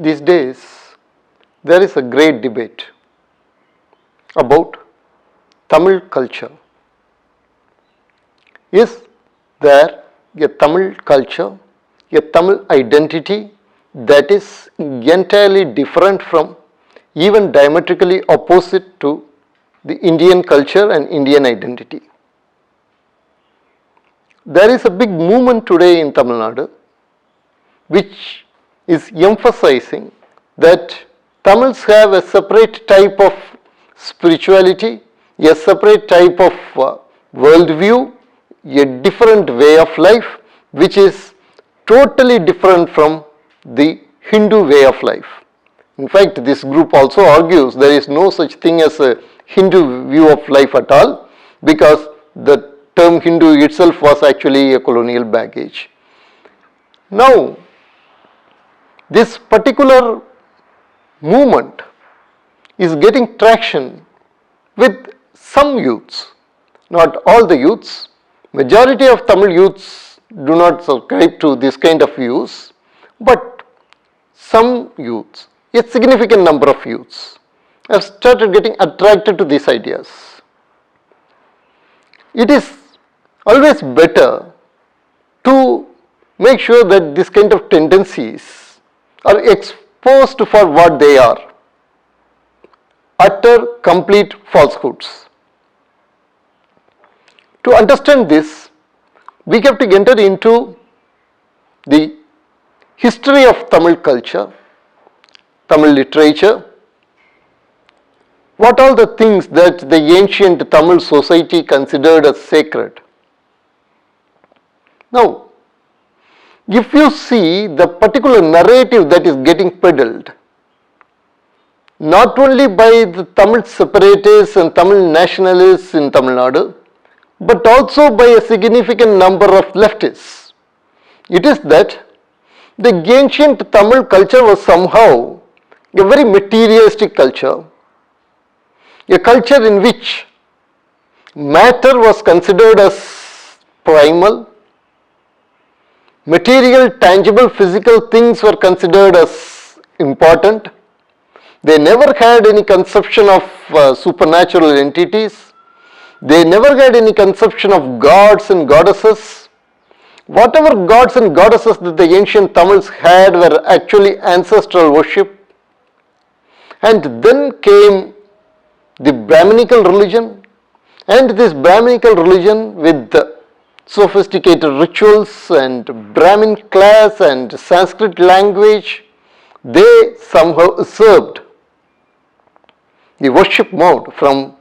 These days, there is a great debate about Tamil culture. Is there a Tamil culture, a Tamil identity that is entirely different from, even diametrically opposite to the Indian culture and Indian identity? There is a big movement today in Tamil Nadu which is emphasizing that Tamils have a separate type of spirituality, a separate type of worldview, a different way of life which is totally different from the Hindu way of life. In fact, this group also argues there is no such thing as a Hindu view of life at all, because the term Hindu itself was actually a colonial baggage. Now, this particular movement is getting traction with some youths, not all the youths. Majority of Tamil youths do not subscribe to this kind of views, but some youths, a significant number of youths, have started getting attracted to these ideas. It is always better to make sure that this kind of tendencies are exposed for what they are: utter, complete falsehoods. To understand this, we have to enter into the history of Tamil culture, Tamil literature, what all the things that the ancient Tamil society considered as sacred. Now, if you see the particular narrative that is getting peddled, not only by the Tamil separatists and Tamil nationalists in Tamil Nadu, but also by a significant number of leftists, it is that the ancient Tamil culture was somehow a very materialistic culture, a culture in which matter was considered as primal, material, tangible, physical things were considered as important. They never had any conception of supernatural entities. They never had any conception of gods and goddesses. Whatever gods and goddesses that the ancient Tamils had were actually ancestral worship. And then came the Brahminical religion, and this Brahminical religion with the sophisticated rituals and Brahmin class and Sanskrit language, they somehow served the worship mode from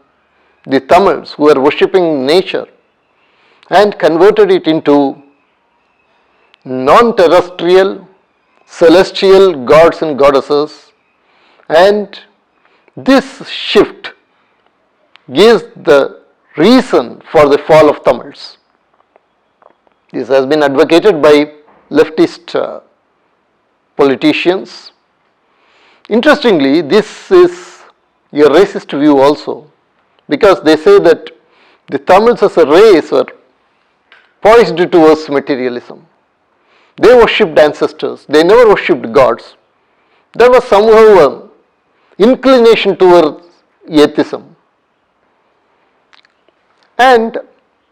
the Tamils who were worshipping nature and converted it into non-terrestrial, celestial gods and goddesses, and this shift gives the reason for the fall of Tamils. This has been advocated by leftist politicians. Interestingly, this is a racist view also, because they say that the Tamils as a race were poised towards materialism. They worshipped ancestors, they never worshipped gods. There was somehow an inclination towards atheism. And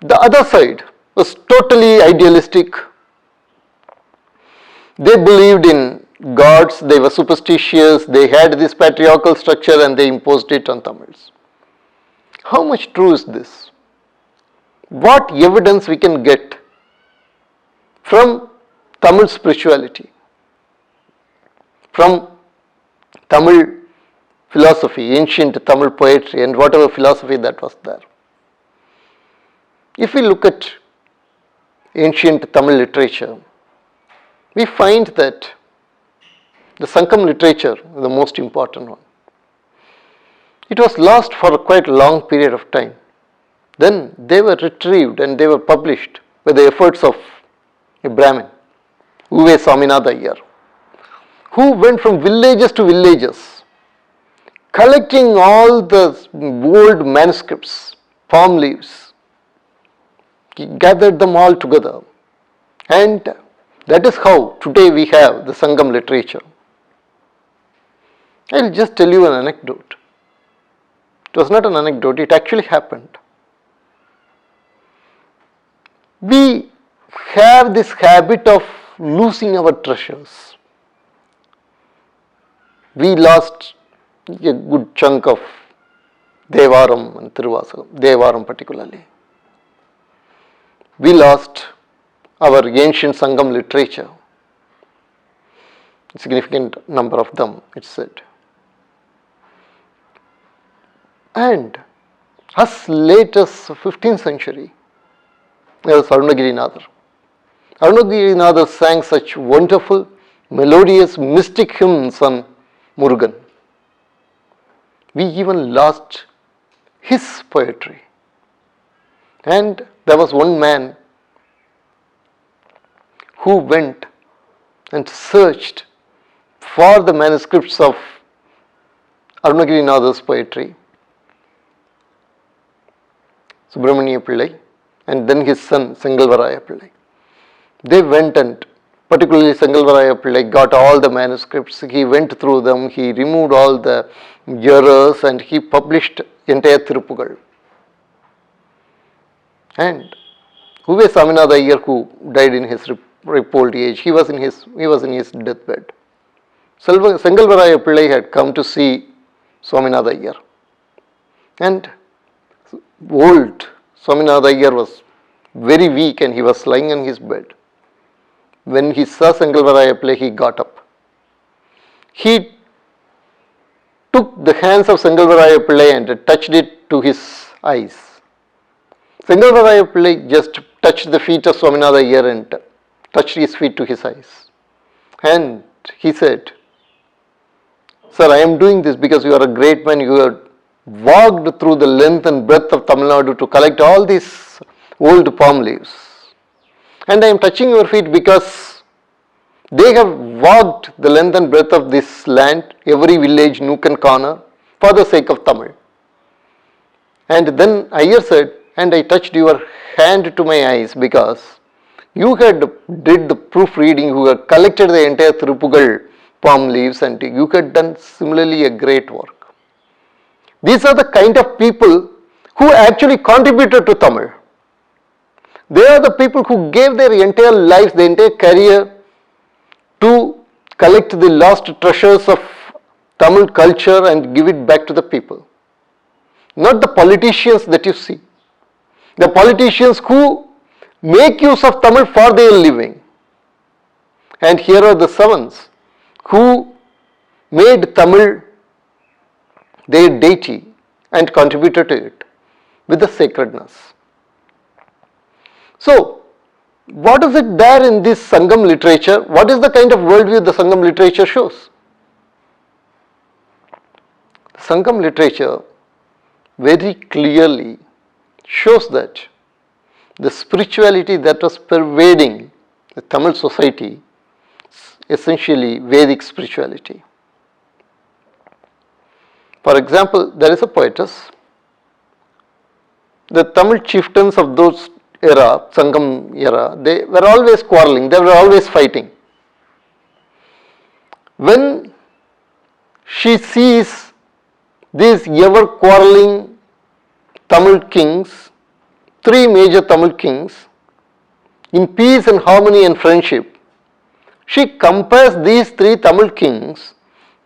the other side was totally idealistic. They believed in gods, they were superstitious, they had this patriarchal structure and they imposed it on Tamils. How much true is this? What evidence we can get from Tamil spirituality, from Tamil philosophy, ancient Tamil poetry and whatever philosophy that was there? If we look at ancient Tamil literature, we find that the Sankam literature is the most important one. It was lost for a quite long period of time. Then they were retrieved and they were published by the efforts of a Brahmin, Uve Swaminatha Iyer, who went from villages to villages, collecting all the old manuscripts, palm leaves. He gathered them all together, and that is how today we have the Sangam literature. I'll just tell you an anecdote. It was not an anecdote, it actually happened. We have this habit of losing our treasures. We lost a good chunk of Devaram and Tiruvasagam, Devaram particularly. We lost our ancient Sangam literature. A significant number of them, it's said. And as late as 15th century, there was Arunagirinadar. Arunagirinadar sang such wonderful, melodious, mystic hymns on Murugan. We even lost his poetry. And there was one man who went and searched for the manuscripts of Arunagirinadar's poetry, Subramaniya Pillai, and then his son Sengalvaraya Pillai. They went and, particularly Sengalvaraya Pillai, got all the manuscripts, he went through them, he removed all the errors and he published entire Thirupugal. And Uve Saminatha Iyer, who died in his ripe old age, he was in his deathbed. Sengalvaraya Pillai had come to see Swaminatha Iyer. And old Swaminatha Iyer was very weak and he was lying on his bed. When he saw Sengalvaraya Pillai, he got up. He took the hands of Sengalvaraya Pillai and touched it to his eyes. Sengalvaraya Pillai just touched the feet of Swaminatha Iyer and touched his feet to his eyes. And he said, "Sir, I am doing this because you are a great man. You have walked through the length and breadth of Tamil Nadu to collect all these old palm leaves. And I am touching your feet because they have walked the length and breadth of this land, every village, nook and corner, for the sake of Tamil." And then Iyer said, "And I touched your hand to my eyes because you had did the proofreading, you had collected the entire Thirupugal palm leaves and you had done similarly a great work." These are the kind of people who actually contributed to Tamil. They are the people who gave their entire lives, their entire career to collect the lost treasures of Tamil culture and give it back to the people. Not the politicians that you see. The politicians who make use of Tamil for their living. And here are the servants who made Tamil their deity and contributed to it with the sacredness. So, what is it there in this Sangam literature? What is the kind of worldview the Sangam literature shows? The Sangam literature very clearly shows that the spirituality that was pervading the Tamil society is essentially Vedic spirituality. For example, there is a poetess. The Tamil chieftains of those era, Sangam era, they were always quarreling, they were always fighting. When she sees these ever quarreling Tamil kings, three major Tamil kings, in peace and harmony and friendship, she compares these three Tamil kings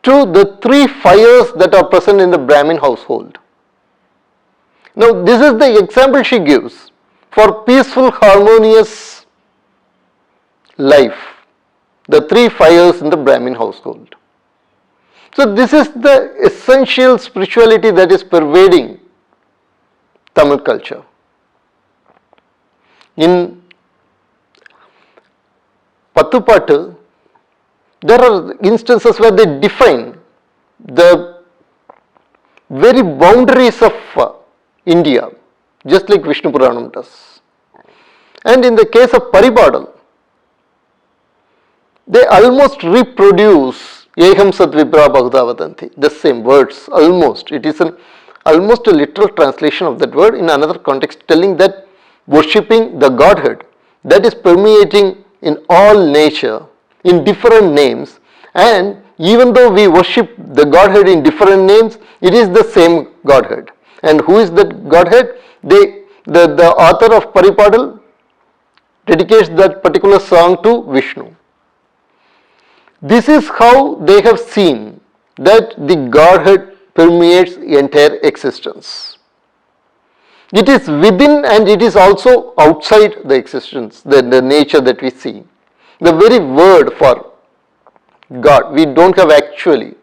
to the three fires that are present in the Brahmin household. Now, this is the example she gives for peaceful, harmonious life, the three fires in the Brahmin household. So, this is the essential spirituality that is pervading Tamil culture. In Pathupattu, there are instances where they define the very boundaries of India, just like Vishnu Puranam does. And in the case of Paribadal, they almost reproduce Eham Sat Vibra Bhagavata Vadanti, the same words, almost. It is almost a literal translation of that word in another context, telling that worshipping the Godhead that is permeating in all nature in different names, and even though we worship the Godhead in different names, it is the same Godhead. And who is that Godhead? The author of Paripadal dedicates that particular song to Vishnu. This is how they have seen that the Godhead permeates entire existence. It is within and it is also outside the existence, the nature that we see. The very word for God, we don't have actually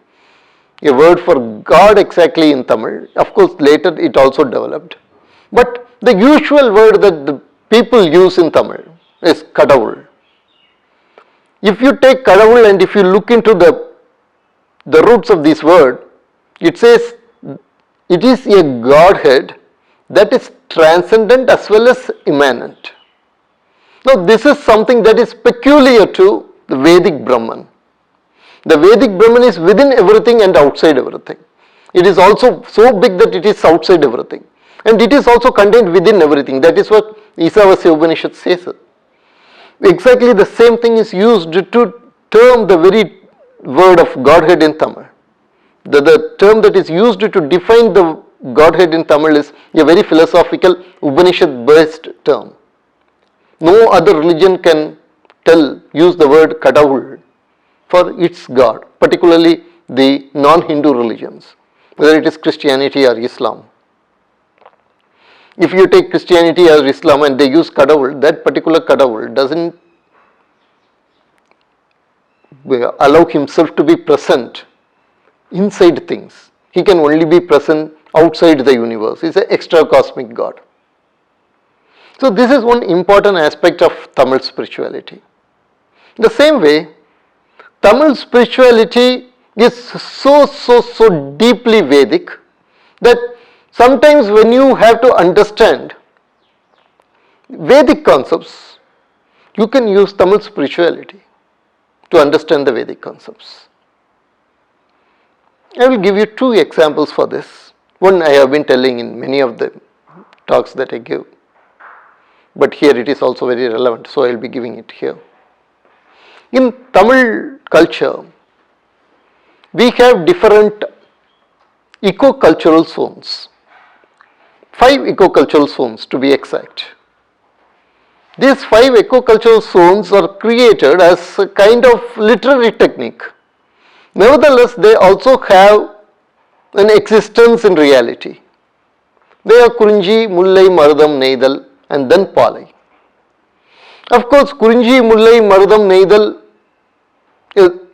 a word for God exactly in Tamil. Of course, later it also developed. But the usual word that the people use in Tamil is Kadavul. If you take Kadavul and if you look into the roots of this word, it says it is a Godhead that is transcendent as well as immanent. Now this is something that is peculiar to the Vedic Brahman. The Vedic Brahman is within everything and outside everything. It is also so big that it is outside everything. And it is also contained within everything. That is what Isavasya Upanishad says. Exactly the same thing is used to term the very word of Godhead in Tamil. The term that is used to define the Godhead in Tamil is a very philosophical Upanishad based term. No other religion can use the word Kadavul for its God, particularly the non-Hindu religions, whether it is Christianity or Islam. If you take Christianity or Islam and they use Kadavul, that particular Kadavul doesn't allow himself to be present inside things. He can only be present outside the universe. He is an extra cosmic God. So this is one important aspect of Tamil spirituality. The same way, Tamil spirituality is so deeply Vedic that sometimes when you have to understand Vedic concepts, you can use Tamil spirituality to understand the Vedic concepts. I will give you two examples for this. One I have been telling in many of the talks that I give, but here it is also very relevant, so I will be giving it here. In Tamil culture, we have different eco-cultural zones, 5 eco-cultural zones to be exact. These 5 eco-cultural zones are created as a kind of literary technique. Nevertheless, they also have an existence in reality. They are Kurinji, Mullai, Marudam, Neidal and then Palai. Of course, Kurinji, Mullai, Marudam, Neidal,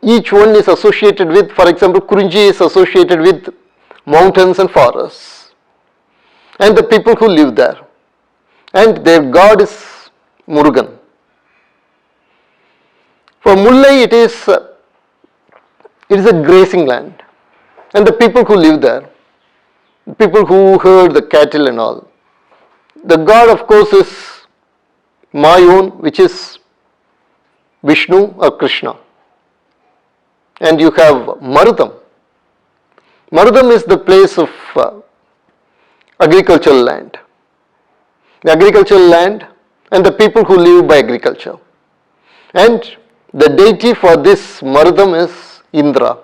each one is associated with, for example, Kurinji is associated with mountains and forests and the people who live there, and their god is Murugan. For Mullai it is a grazing land, and the people who live there, people who herd the cattle and all. The god of course is Mayun, which is Vishnu or Krishna. And you have Marudam. Marudam is the place of agricultural land. The agricultural land and the people who live by agriculture. And the deity for this Marudam is Indra.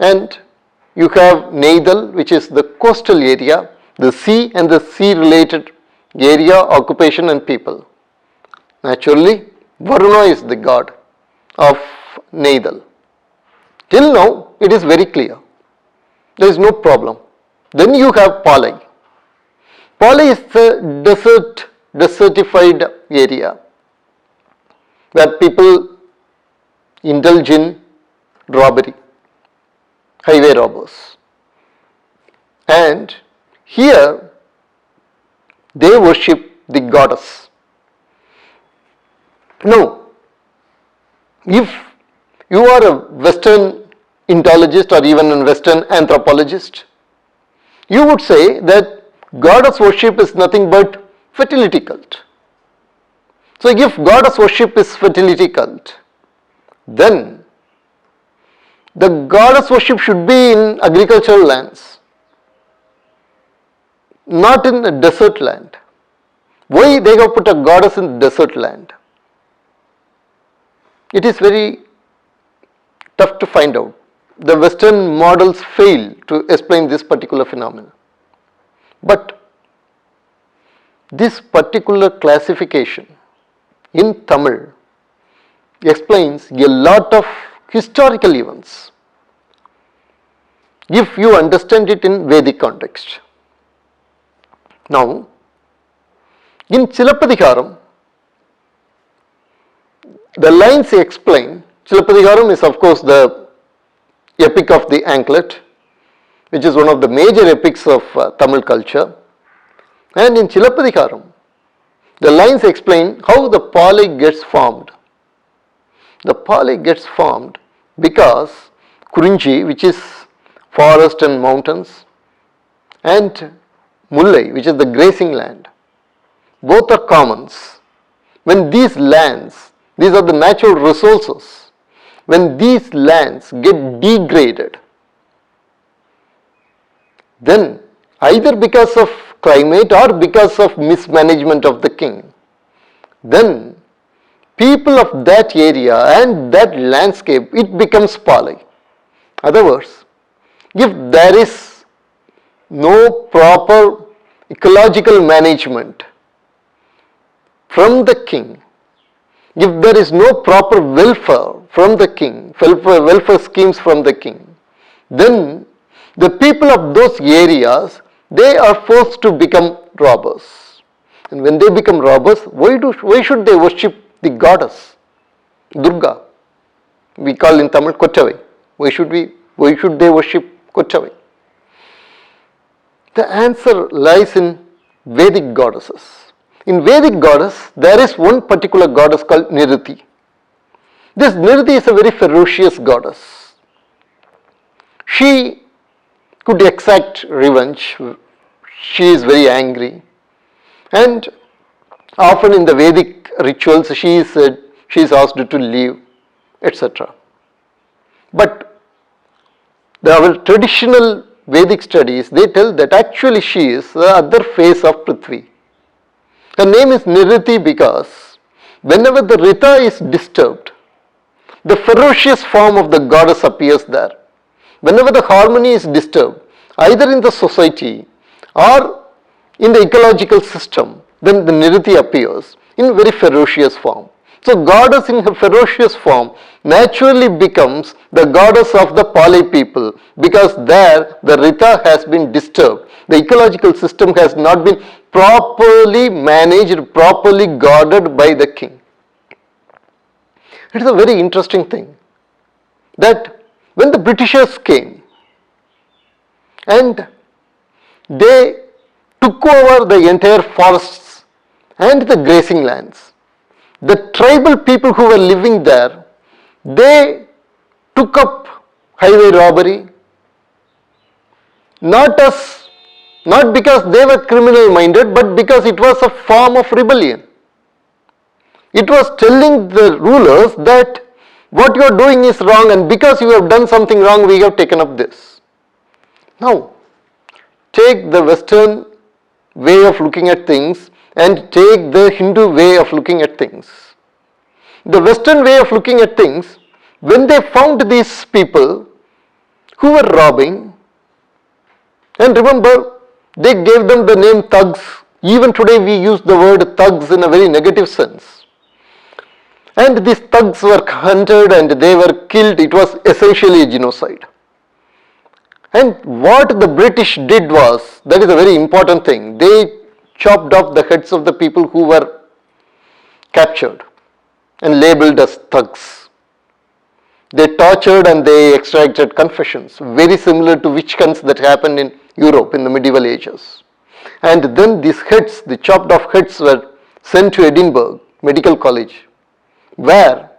And you have Neidal, which is the coastal area, the sea and the sea related area, occupation and people. Naturally, Varuna is the god of Neidal. Till now, it is very clear. There is no problem. Then you have Palai. Palai is the desertified area where people indulge in robbery, highway robbers. And here they worship the goddess. Now, if you are a Western ontologist or even a Western anthropologist, you would say that goddess worship is nothing but fertility cult. So if goddess worship is fertility cult, then the goddess worship should be in agricultural lands, not in a desert land. Why they have put a goddess in desert land? It is very tough to find out. The Western models fail to explain this particular phenomenon. But this particular classification in Tamil explains a lot of historical events if you understand it in Vedic context. Now, in Chilappatikaram, the lines explain, Chilappatikaram is of course the epic of the anklet, which is one of the major epics of Tamil culture. And in Chilappatikaram, the lines explain how the Palai gets formed. The Palai gets formed because Kurinji, which is forest and mountains, and Mullai, which is the grazing land, both are commons. When these lands, these are the natural resources, when these lands get degraded, then either because of climate or because of mismanagement of the king, then people of that area and that landscape, it becomes Palai. Other words, if there is no proper ecological management from the king, if there is no proper welfare from the king, welfare schemes from the king, then the people of those areas, they are forced to become robbers. And when they become robbers, why should they worship the goddess Durga? We call in Tamil Kottavai. Why should they worship Kottavai? The answer lies in Vedic goddesses. In Vedic goddess, there is one particular goddess called Niriti. This Niriti is a very ferocious goddess. She could exact revenge. She is very angry. And often in the Vedic rituals, she is asked to leave, etc. But our traditional Vedic studies, they tell that actually she is the other face of Prithvi. Her name is Niriti because whenever the Rita is disturbed, the ferocious form of the goddess appears there. Whenever the harmony is disturbed, either in the society or in the ecological system, then the Niriti appears in very ferocious form. So goddess in her ferocious form naturally becomes the goddess of the Palai people because there the Rita has been disturbed. The ecological system has not been properly managed, properly guarded by the king. It is a very interesting thing that when the Britishers came and they took over the entire forests and the grazing lands, the tribal people who were living there, they took up highway robbery, not because they were criminal minded, but because it was a form of rebellion. It was telling the rulers that what you are doing is wrong, and because you have done something wrong, we have taken up this. Now, take the Western way of looking at things and take the Hindu way of looking at things. The Western way of looking at things, when they found these people who were robbing, and remember, they gave them the name thugs. Even today we use the word thugs in a very negative sense. And these thugs were hunted and they were killed. It was essentially a genocide. And what the British did was, that is a very important thing, they chopped off the heads of the people who were captured and labeled as thugs. They tortured and they extracted confessions, very similar to witch hunts that happened in Europe in the medieval ages. And then these heads, the chopped off heads, were sent to Edinburgh Medical College, where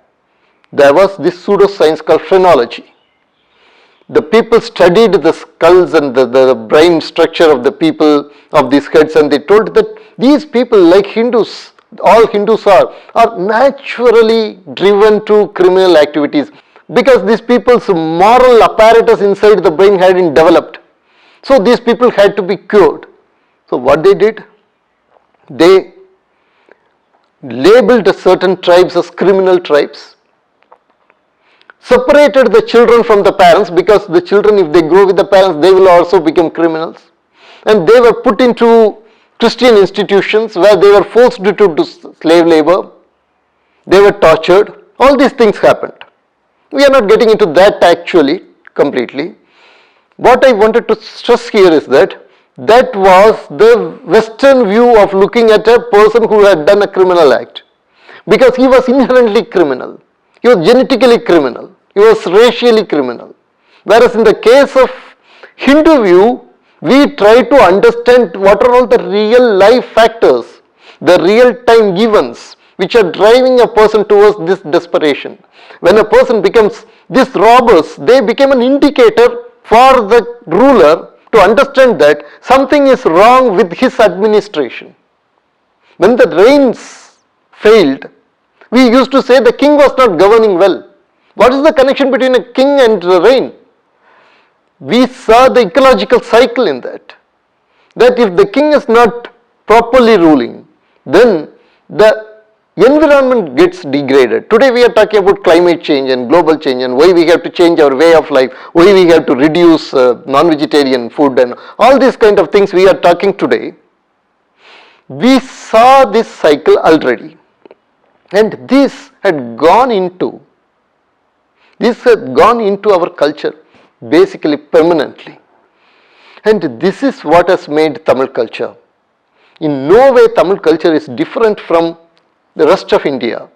there was this pseudoscience called phrenology. The people studied the skulls and the brain structure of the people of these heads, and they told that these people, like Hindus, all Hindus are naturally driven to criminal activities because these people's moral apparatus inside the brain hadn't developed. So these people had to be cured. So what they did? They labeled certain tribes as criminal tribes. separated the children from the parents, because the children, if they grow with the parents, they will also become criminals. And they were put into Christian institutions where they were forced to do slave labor. They were tortured. All these things happened. We are not getting into that actually completely. What I wanted to stress here is that that was the Western view of looking at a person who had done a criminal act, because he was inherently criminal. He was genetically criminal. He was racially criminal. Whereas in the case of Hindu view, we try to understand what are all the real life factors, the real time events which are driving a person towards this desperation. When a person becomes these robbers, they became an indicator for the ruler to understand that something is wrong with his administration. When the rains failed, we used to say the king was not governing well. What is the connection between a king and the rain? We saw the ecological cycle in that. That if the king is not properly ruling, then the environment gets degraded. Today we are talking about climate change and global change and why we have to change our way of life, why we have to reduce non-vegetarian food and all these kind of things we are talking today. We saw this cycle already, and this had gone into our culture basically permanently. And this is what has made Tamil culture. In no way Tamil culture is different from the rest of India.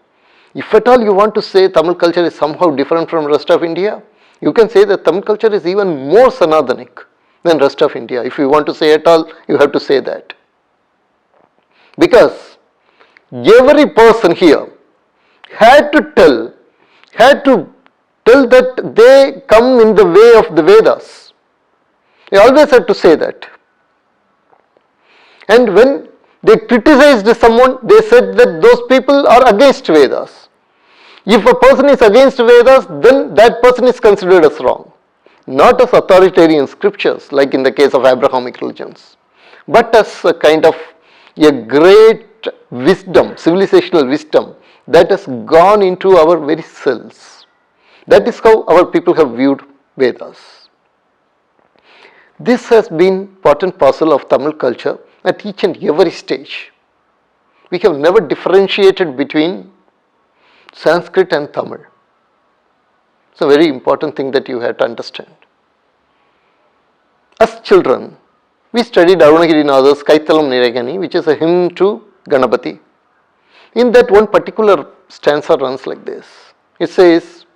If at all you want to say Tamil culture is somehow different from the rest of India, you can say that Tamil culture is even more Sanatanic than rest of India. If you want to say at all, you have to say that. Because every person here had to tell that they come in the way of the Vedas. They always had to say that. And when they criticized someone, they said that those people are against Vedas. If a person is against Vedas, then that person is considered as wrong. Not as authoritarian scriptures, like in the case of Abrahamic religions, but as a kind of a great wisdom, civilizational wisdom that has gone into our very cells. That is how our people have viewed Vedas. This has been part and parcel of Tamil culture at each and every stage. We have never differentiated between Sanskrit and Tamil. It's a very important thing that you have to understand. As children, we studied Arunagirinathar's Kaithalam Niragani, which is a hymn to Ganapati. In that, one particular stanza runs like this. It says,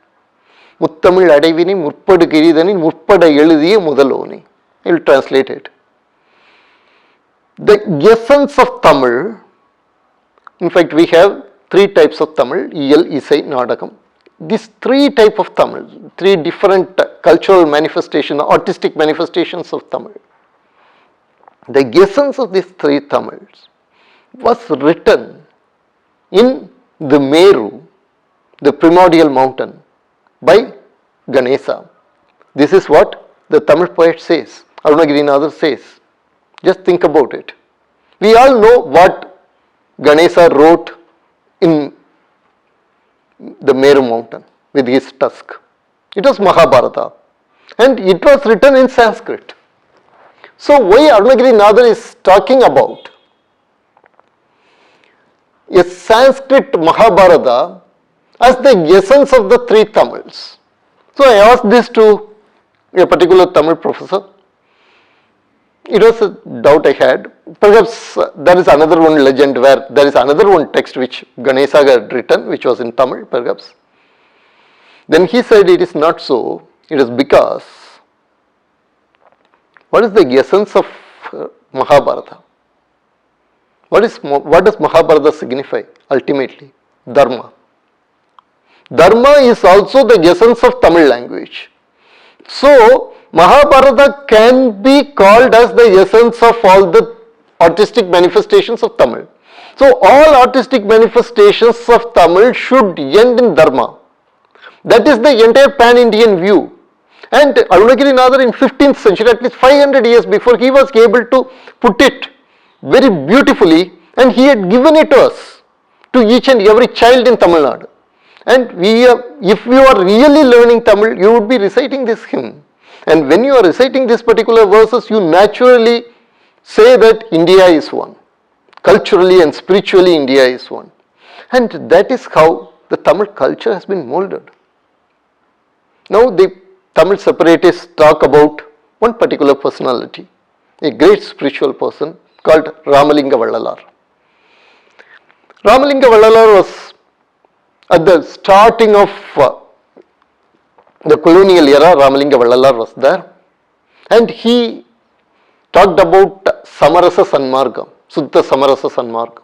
Muttamil Adavini Murpadu Giridani Murpada Eludhiya Mudaloni. I will translate it. The essence of Tamil, in fact we have three types of Tamil, Iyal, Isai, Nadakam. These three types of Tamil, three different cultural manifestations, artistic manifestations of Tamil. The essence of these three Tamils was written in the Meru, the primordial mountain, by Ganesha. This is what the Tamil poet says, Arunagirinathar says. Just think about it. We all know what Ganesha wrote in the Meru mountain with his tusk. It was Mahabharata, and it was written in Sanskrit. So why Arunagirinathar is talking about a Sanskrit Mahabharata as the essence of the three Tamils? So I asked this to a particular Tamil professor. It was a doubt I had. Perhaps there is another one legend where there is another one text which Ganesha had written, which was in Tamil perhaps. Then he said it is not so. It is because what is the essence of Mahabharata? What does Mahabharata signify ultimately? Dharma. Dharma is also the essence of Tamil language. So Mahabharata can be called as the essence of all the artistic manifestations of Tamil. So all artistic manifestations of Tamil should end in Dharma. That is the entire pan-Indian view. And Arunagirinathar in 15th century, at least 500 years before, he was able to put it very beautifully, and he had given it to us, to each and every child in Tamil Nadu. And if you are really learning Tamil, you would be reciting this hymn. And when you are reciting this particular verses, you naturally say that India is one. Culturally and spiritually, India is one. And that is how the Tamil culture has been molded. Now the Tamil separatists talk about one particular personality, a great spiritual person called Ramalinga Vallalar. Ramalinga Vallalar was at the starting of the colonial era. Ramalinga Vallalar was there, and he talked about Samarasa Sanmargam, Suddha Samarasa Sanmargam.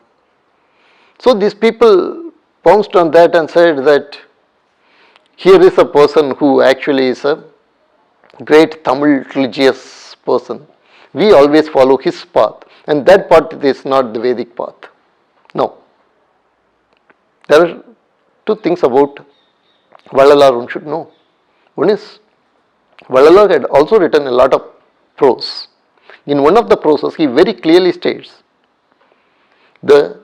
So these people pounced on that and said that here is a person who actually is a great Tamil religious person. We always follow his path, and that path is not the Vedic path. No. There are two things about Vallalar one should know. One is, Vallalar had also written a lot of prose. In one of the proses, he very clearly states the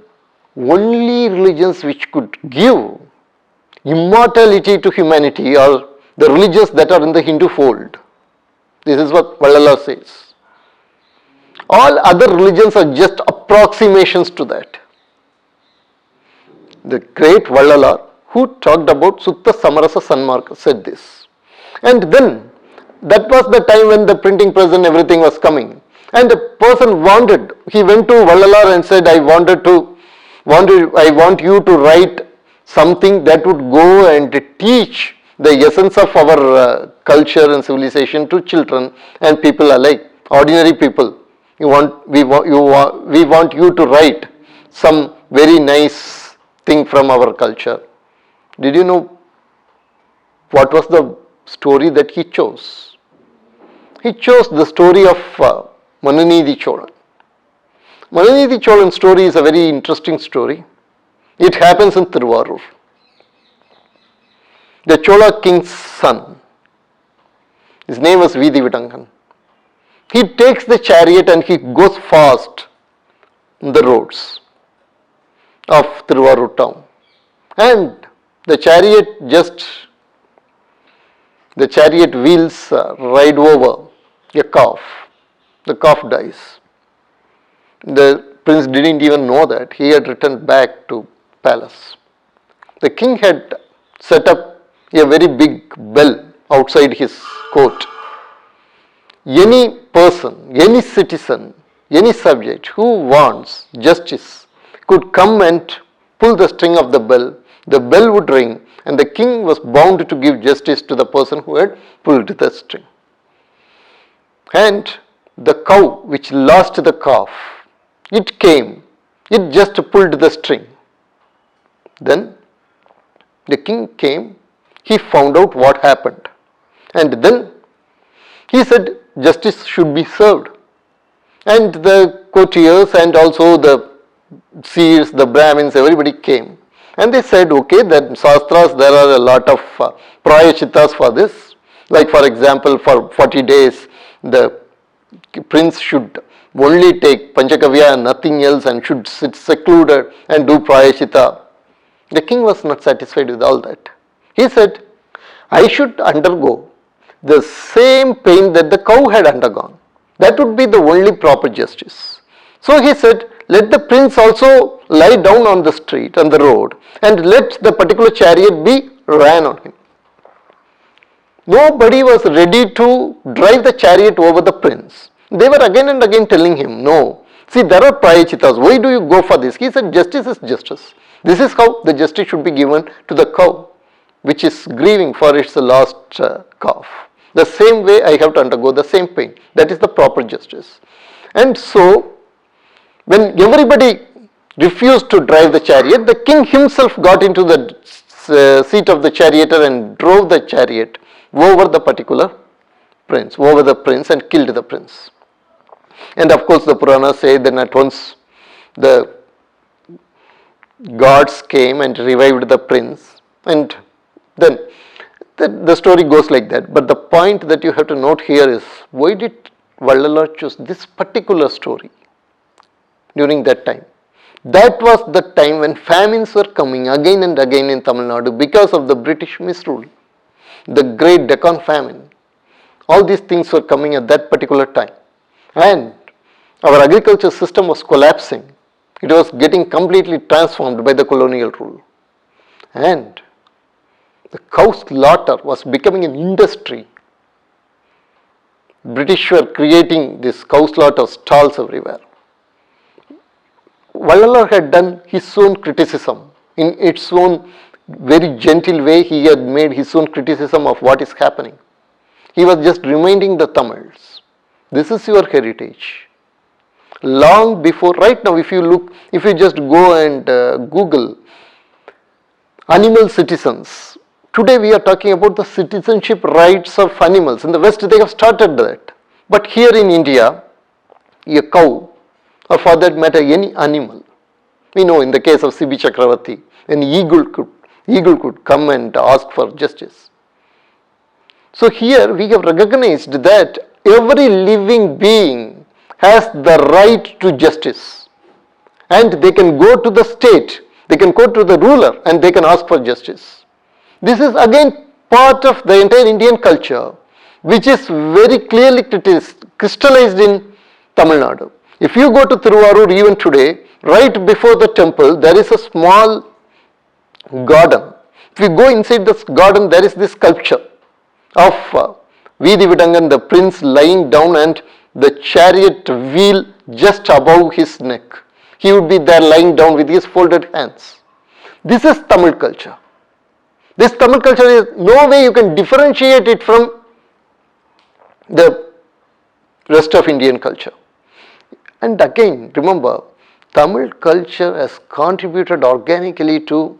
only religions which could give immortality to humanity are the religions that are in the Hindu fold. This is what Vallalar says. All other religions are just approximations to that. The great Vallalar, who talked about Sutta Samarasa Sanmarga, said this. And then, that was the time when the printing press and everything was coming. And a person wanted, he went to Vallalar and said, I want you to write something that would go and teach the essence of our culture and civilization to children and people alike, ordinary people. We want you to write some very nice thing from our culture. Did you know what was the story that he chose? He chose the story of Manunidi Cholan. Manunidi Cholan's story is a very interesting story. It happens in Thiruvarur. The Chola king's son, his name was Vidi Vidangan. He takes the chariot and he goes fast in the roads of Thiruvarur town. And the chariot wheels ride over a calf. The calf dies. The prince didn't even know that. He had returned back to palace. The king had set up a very big bell outside his court. Any person, any citizen, any subject who wants justice could come and pull the string of the bell would ring, and the king was bound to give justice to the person who had pulled the string. And the cow which lost the calf, it came, it just pulled the string. Then the king came, he found out what happened, and then he said justice should be served. And the courtiers and also the seers, the Brahmins, everybody came. And they said, okay, that Shastras, there are a lot of prayachittas for this. Like for example, for 40 days, the prince should only take Panchakavya and nothing else and should sit secluded and do prayachitta. The king was not satisfied with all that. He said, I should undergo the same pain that the cow had undergone. That would be the only proper justice. So he said, let the prince also lie down on the street, on the road, and let the particular chariot be ran on him. Nobody was ready to drive the chariot over the prince. They were again and again telling him, no, see, there are prayachittas, why do you go for this? He said, justice is justice. This is how the justice should be given to the cow, which is grieving for its lost calf. The same way I have to undergo the same pain. That is the proper justice. And so, when everybody refused to drive the chariot, the king himself got into the seat of the charioteer and drove the chariot over the particular prince, over the prince, and killed the prince. And of course the Puranas say then at once the gods came and revived the prince, and then the story goes like that. But the point that you have to note here is, why did Vallalar choose this particular story during that time? That was the time when famines were coming again and again in Tamil Nadu because of the British misrule. The Great Deccan famine. All these things were coming at that particular time. And our agriculture system was collapsing. It was getting completely transformed by the colonial rule. And the cow slaughter was becoming an industry. British were creating these cow slaughter stalls everywhere. Vallalar had done his own criticism. In its own very gentle way, he had made his own criticism of what is happening. He was just reminding the Tamils, this is your heritage. Long before, right now if you just go and Google animal citizens, today we are talking about the citizenship rights of animals. In the West they have started that. But here in India, a cow, or for that matter any animal, we know in the case of C.B. Chakravarti, an eagle could come and ask for justice. So here we have recognized that every living being has the right to justice, and they can go to the state, they can go to the ruler and they can ask for justice. This is again part of the entire Indian culture, which is very clearly crystallized in Tamil Nadu. If you go to Thiruvarur even today, right before the temple there is a small garden. If you go inside this garden, there is this sculpture of Veedi Vidangan, the prince lying down and the chariot wheel just above his neck. He would be there lying down with his folded hands. This is Tamil culture. This Tamil culture is no way you can differentiate it from the rest of Indian culture. And again, remember, Tamil culture has contributed organically to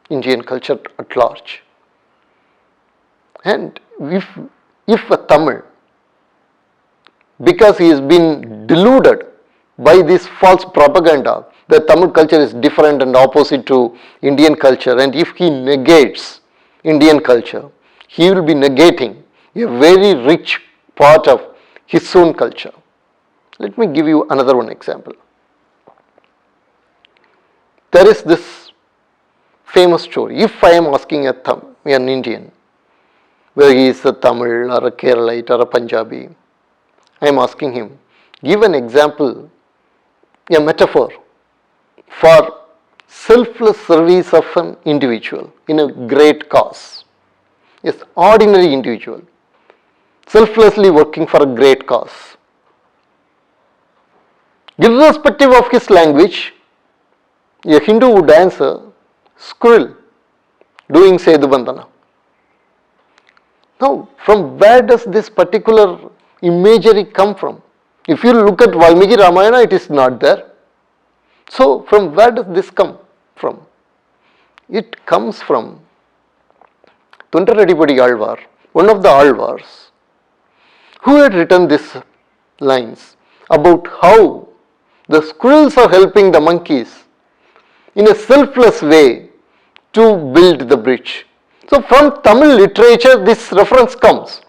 Indian culture at large. And if a Tamil, because he has been deluded by this false propaganda that Tamil culture is different and opposite to Indian culture, and if he negates Indian culture, he will be negating a very rich part of his own culture. Let me give you another one example. There is this famous story. If I am asking an Indian, whether he is a Tamil or a Keralite or a Punjabi, I am asking him, give an example, a metaphor for selfless service of an individual in a great cause. Yes, ordinary individual, selflessly working for a great cause. Irrespective of his language, a Hindu would answer, squirrel doing Sedu Bandhana. Now, from where does this particular imagery come from? If you look at Valmiki Ramayana, it is not there. So, from where does this come from? It comes from Thundaredipadi Alvar, one of the Alvars, who had written these lines about how the squirrels are helping the monkeys in a selfless way to build the bridge. So from Tamil literature this reference comes.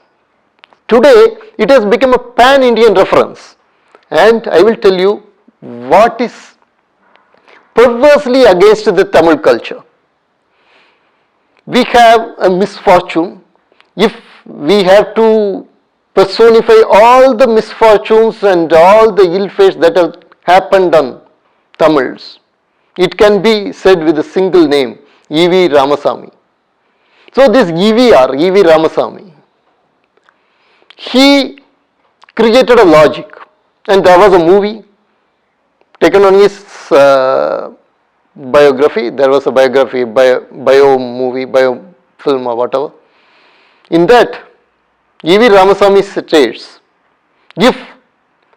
Today it has become a pan-Indian reference, and I will tell you what is perversely against the Tamil culture. We have a misfortune. If we have to personify all the misfortunes and all the ill fates that have happened on Tamils, it can be said with a single name, E.V. Ramasamy. So this E.V. Ramasamy, he created a logic, and there was a movie taken on his biography. There was a biography, bio movie, bio film or whatever. In that, E.V. Ramasamy states, if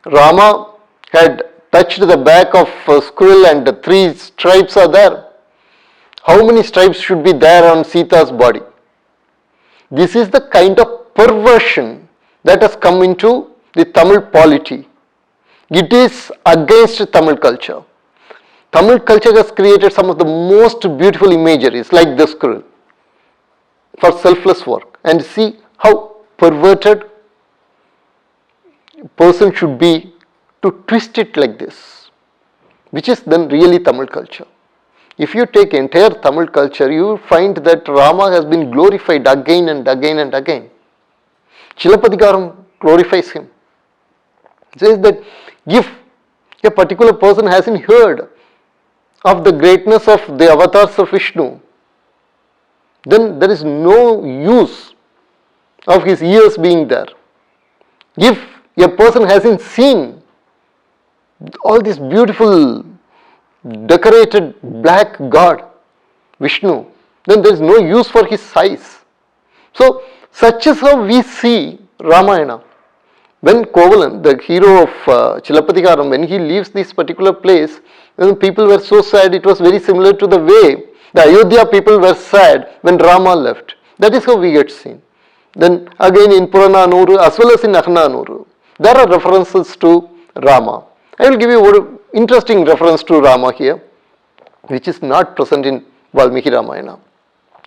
Rama had touched the back of a squirrel and the 3 stripes are there, how many stripes should be there on Sita's body? This is the kind of perversion that has come into the Tamil polity. It is against Tamil culture. Tamil culture has created some of the most beautiful imageries like the squirrel for selfless work, and see how perverted a person should be to twist it like this. which is then really Tamil culture. If you take entire Tamil culture, you find that Rama has been glorified again and again and again. Chilapadikaram glorifies him. It says that if a particular person hasn't heard of the greatness of the avatars of Vishnu, then there is no use of his ears being there. If a person hasn't seen all this beautiful decorated black god Vishnu, then there is no use for his size. So such is how we see Ramayana. When Kovalan, the hero of Chilapadikaram, when he leaves this particular place, then people were so sad. It was very similar to the way the Ayodhya people were sad when Rama left. That is how we get seen. Then again in Purananuru as well as in Ahananuru, there are references to Rama. I will give you one interesting reference to Rama here, which is not present in Valmiki Ramayana.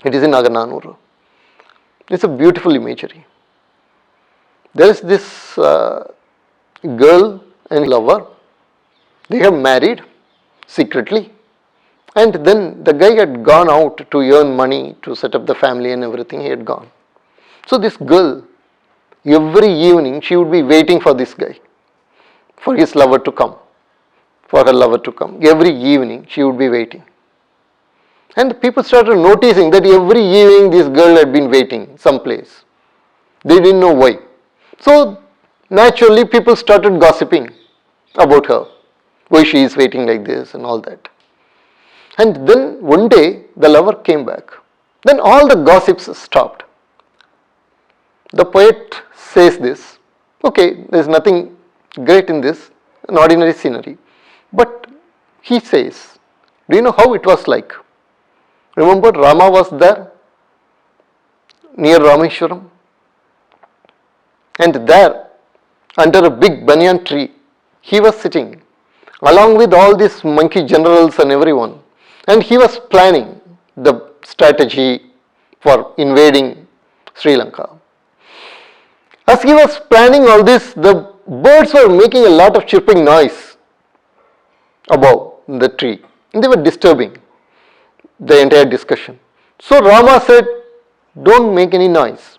It is in Ahananuru. It's a beautiful imagery. There is this girl and lover. They have married secretly, and then the guy had gone out to earn money to set up the family and everything. He had gone. So this girl, every evening she would be waiting for this guy, for his lover to come, for her lover to come. Every evening she would be waiting. And people started noticing that every evening this girl had been waiting someplace. They didn't know why. So naturally people started gossiping about her, why she is waiting like this and all that. And then one day the lover came back. Then all the gossips stopped. The poet says this, okay, there is nothing great in this, an ordinary scenery. But he says, do you know how it was like? Remember, Rama was there near Rameshwaram, and there under a big banyan tree he was sitting along with all these monkey generals and everyone, and he was planning the strategy for invading Sri Lanka. As he was planning all this, the birds were making a lot of chirping noise above the tree, and they were disturbing the entire discussion. So Rama said, don't make any noise.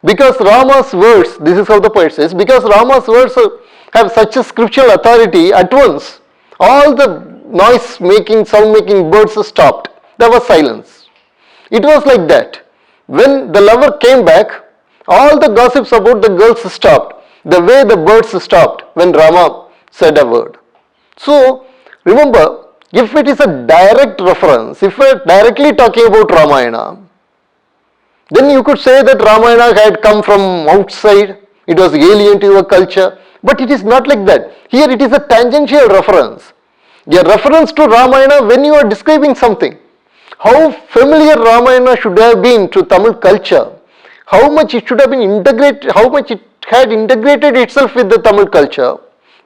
Because Rama's words, this is how the poet says, because Rama's words have such a scriptural authority, at once all the noise making, sound making birds stopped. There was silence. It was like that. When the lover came back, all the gossips about the girls stopped, the way the birds stopped when Rama said a word. So remember, if it is a direct reference, if we are directly talking about Ramayana, then you could say that Ramayana had come from outside, it was alien to your culture, but it is not like that. Here it is a tangential reference, a reference to Ramayana when you are describing something. How familiar Ramayana should have been to Tamil culture, how much it should have been integrated, how much it had integrated itself with the Tamil culture,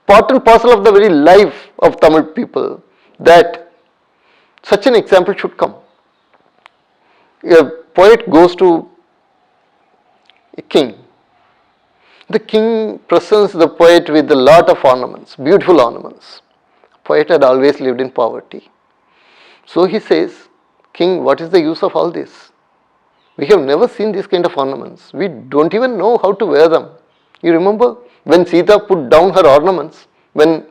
part and parcel of the very life of Tamil people, that such an example should come. A poet goes to a king. The king presents the poet with a lot of ornaments, beautiful ornaments. The poet had always lived in poverty. So he says, King, what is the use of all this? We have never seen this kind of ornaments. We don't even know how to wear them. You remember when Sita put down her ornaments, when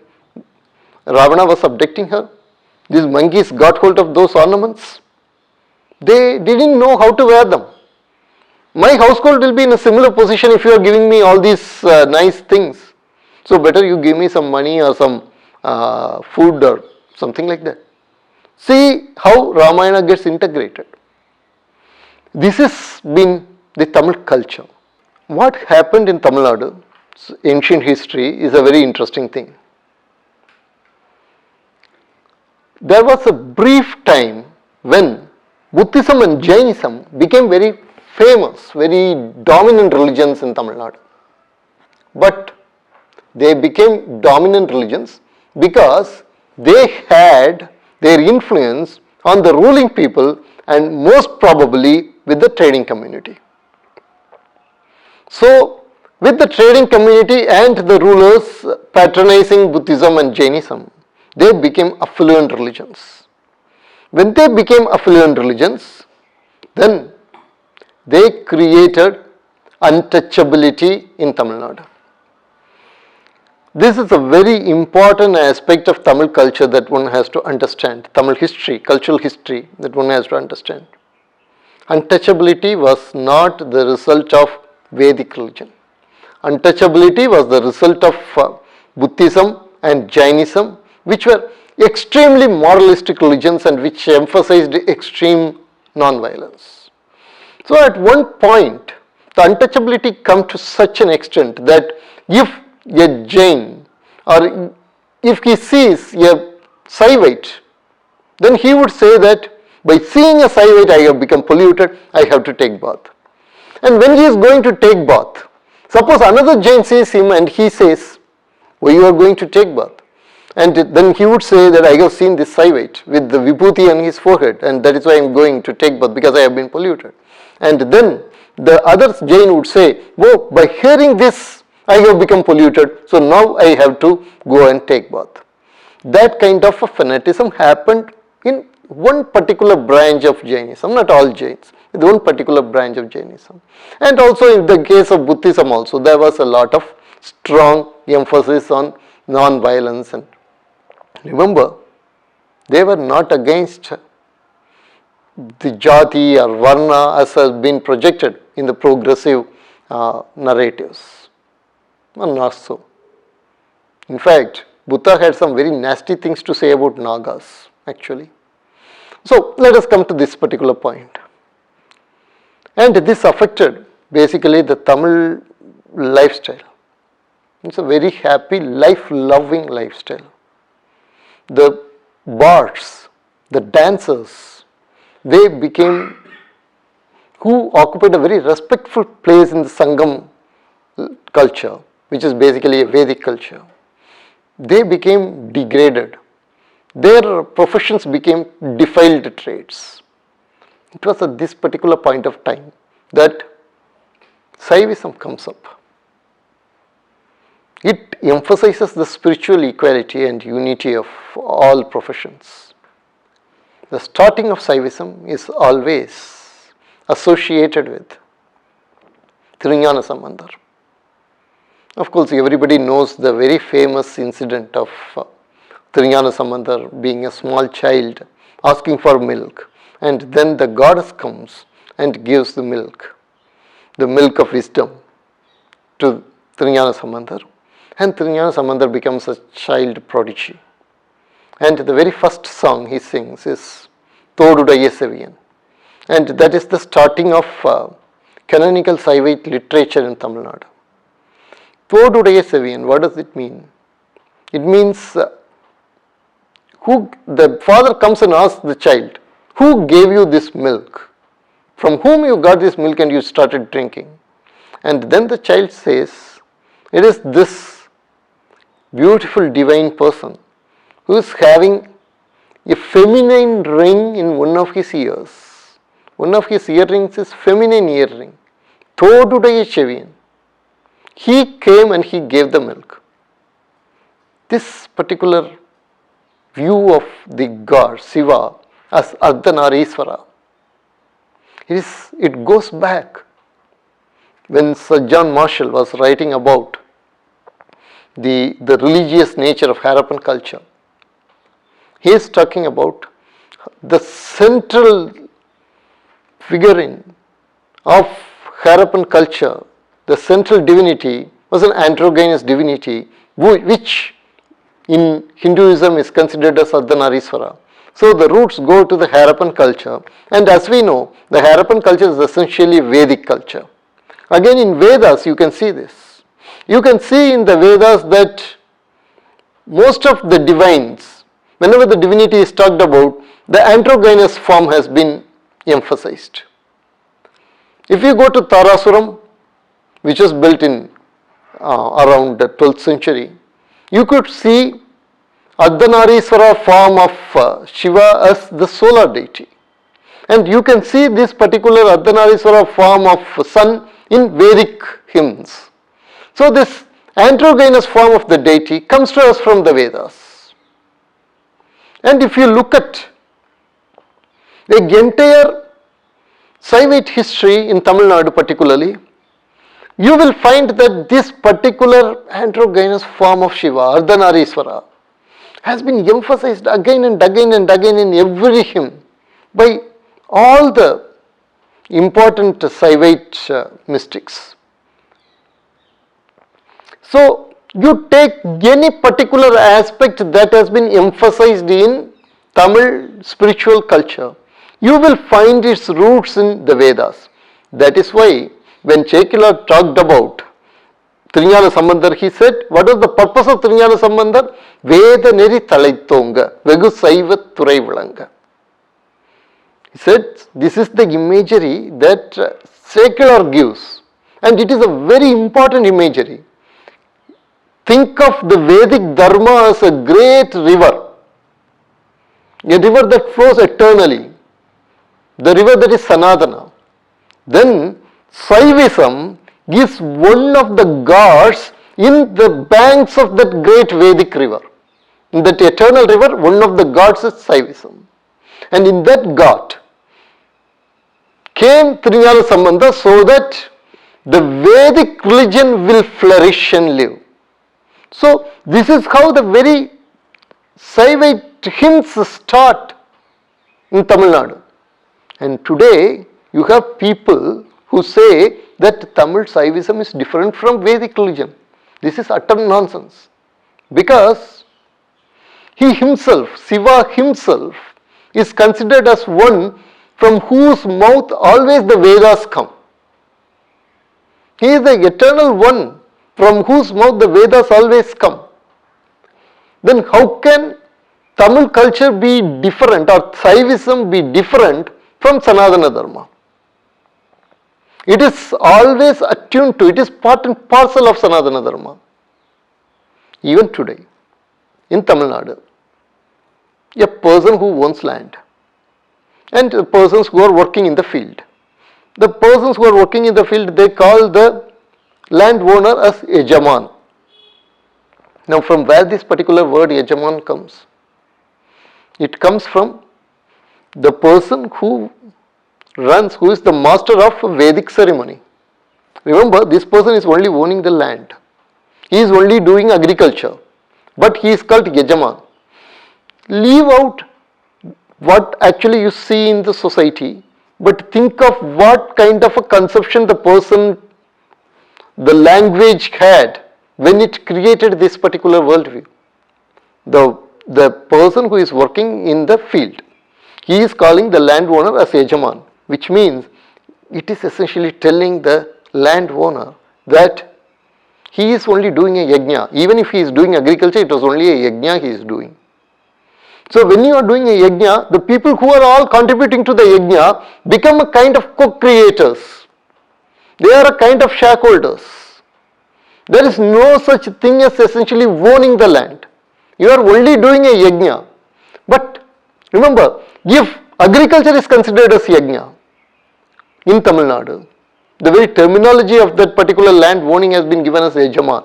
Ravana was abducting her? These monkeys got hold of those ornaments. They didn't know how to wear them. My household will be in a similar position if you are giving me all these nice things. So better you give me some money or some food or something like that. See how Ramayana gets integrated. This has been the Tamil culture. What happened in Tamil Nadu, ancient history, is a very interesting thing. There was a brief time when Buddhism and Jainism became very famous, very dominant religions in Tamil Nadu. But they became dominant religions because they had their influence on the ruling people and most probably with the trading community. So, with the trading community and the rulers patronizing Buddhism and Jainism, they became affluent religions. When they became affluent religions, then they created untouchability in Tamil Nadu. This is a very important aspect of Tamil culture that one has to understand, Tamil history, cultural history that one has to understand. Untouchability was not the result of Vedic religion. Untouchability was the result of Buddhism and Jainism, which were extremely moralistic religions and which emphasized extreme non-violence. So at one point, the untouchability comes to such an extent that if a Jain or if he sees a Saivite, then he would say that by seeing a Saivite I have become polluted, I have to take bath. And when he is going to take bath, suppose another Jain sees him and he says, why you are going to take bath? And then he would say that I have seen this Saivite with the vibhuti on his forehead and that is why I am going to take bath because I have been polluted. And then the other Jain would say, oh, by hearing this I have become polluted, so now I have to go and take bath. That kind of a fanaticism happened in one particular branch of Jainism, not all Jains, with one particular branch of Jainism. And also in the case of Buddhism also, there was a lot of strong emphasis on non-violence. And remember, they were not against the jati or varna as has been projected in the progressive narratives. Not so. In fact, Buddha had some very nasty things to say about Nagas actually. So let us come to this particular point. And this affected basically the Tamil lifestyle. It's a very happy, life-loving lifestyle. The bards, the dancers, they became, who occupied a very respectful place in the Sangam culture, which is basically a Vedic culture. They became degraded. Their professions became defiled trades. It was at this particular point of time that Saivism comes up. It emphasizes the spiritual equality and unity of all professions. The starting of Saivism is always associated with Thirugnana Sambandar. Of course, everybody knows the very famous incident of Thirugnana Sambandar being a small child asking for milk, and then the goddess comes and gives the milk of wisdom to Thirugnana Sambandar, and Thirugnana Sambandar becomes a child prodigy. And the very first song he sings is Todudaiya Seviyan, and that is the starting of canonical Saivite literature in Tamil Nadu. Todudaiya Seviyan, what does it mean? It means the father comes and asks the child, who gave you this milk? From whom you got this milk and you started drinking? And then the child says, it is this beautiful divine person who is having a feminine ring in one of his ears. One of his earrings is feminine earring. Todudaiya Seviyan. He came and he gave the milk. This particular view of the god Shiva as Ardhanarishwara, it goes back when Sir John Marshall was writing about the religious nature of Harappan culture. He is talking about the central figurine of Harappan culture. The central divinity was an androgynous divinity which in Hinduism is considered as Ardhanarishwara. So the roots go to the Harappan culture, and as we know, the Harappan culture is essentially Vedic culture. Again in Vedas you can see this. You can see in the Vedas that most of the divines, whenever the divinity is talked about, the androgynous form has been emphasized. If you go to Tarasuram, which was built in around the 12th century, you could see Ardhanarishwara form of Shiva as the solar deity. And you can see this particular Ardhanarishwara form of sun in Vedic hymns. So this androgynous form of the deity comes to us from the Vedas. And if you look at the entire Saivite history in Tamil Nadu particularly, you will find that this particular androgynous form of Shiva, Ardhanarishwara, has been emphasized again and again and again in every hymn by all the important Saivite mystics. So, you take any particular aspect that has been emphasized in Tamil spiritual culture, you will find its roots in the Vedas. That is why when Chekila talked about Trinyana Sambandar, he said, what was the purpose of Trinyana Sambandar? Veda neri talaithonga, vegu saiva thurai vilanga. He said, this is the imagery that Chekila gives, and it is a very important imagery. Think of the Vedic Dharma as a great river that flows eternally, the river that is Sanatana. Then Saivism is one of the gods in the banks of that great Vedic river. In that eternal river, one of the gods is Saivism. And in that god came Trinyana Sambandha so that the Vedic religion will flourish and live. So, this is how the very Saivite hymns start in Tamil Nadu. And today, you have people who say that Tamil Saivism is different from Vedic religion. This is utter nonsense. Because he himself, Shiva himself, is considered as one from whose mouth always the Vedas come. He is the eternal one from whose mouth the Vedas always come. Then how can Tamil culture be different or Saivism be different from Sanatana Dharma? It is always attuned to, it is part and parcel of Sanatana Dharma. Even today, in Tamil Nadu, a person who owns land and persons who are working in the field. The persons who are working in the field, they call the landowner as Yajaman. Now, from where this particular word Yajaman comes? It comes from the person who runs, who is the master of Vedic ceremony. Remember, this person is only owning the land. He is only doing agriculture, but he is called Yajaman. Leave out what actually you see in the society, but think of what kind of a conception the person, the language had when it created this particular worldview. The person who is working in the field, he is calling the landowner as Yajaman, which means it is essentially telling the landowner that he is only doing a yajna. Even if he is doing agriculture, it was only a yajna he is doing. So when you are doing a yajna, the people who are all contributing to the yajna become a kind of co-creators. They are a kind of shareholders. There is no such thing as essentially owning the land. You are only doing a yajna. But remember, if agriculture is considered as yajna in Tamil Nadu, the very terminology of that particular land owning has been given as Yajaman,